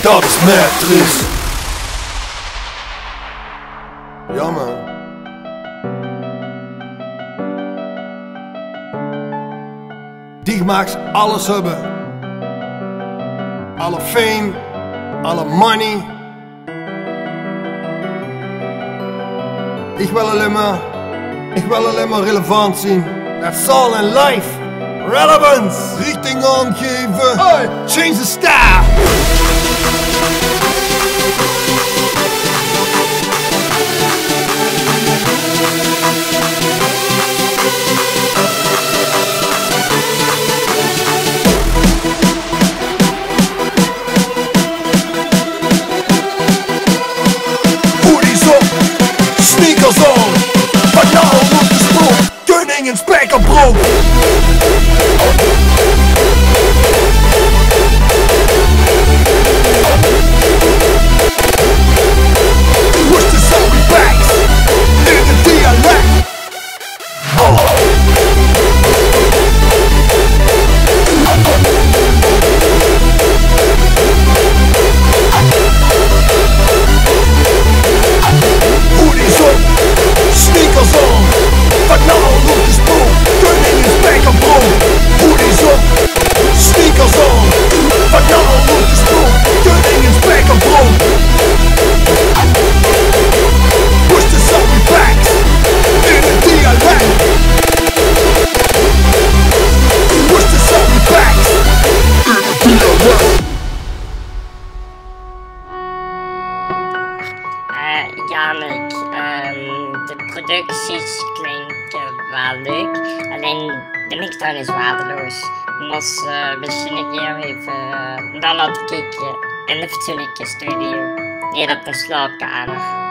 dat is Hendriks. Ja man. Die maakt alles hebben. Alle fame, alle money. Ik wil alleen maar relevant zien. That's all in life. Relevance. Richting aangeven. Hey. Change the style. Hoodies op, sneakers on. Van jou op de stroom. Keuning en Spijkerbrook. Voorst is zo bags in het dialect. Hoodies op, sneakers on. Wat nou op de spoor, Keuning en Spijkerbrook. Hoodies op, sneakers on. Wat nou op de spoor, Keuning en Spijkerbrook. Voorst is zo bags in het dialect. Voorst is zo bags in het dialect. Jannick, de producties klinken wel leuk, alleen de mixdown is waardeloos. Dus misschien een keer even dan had ik in de fatsoenlijke studio, hier op de slaapkamer.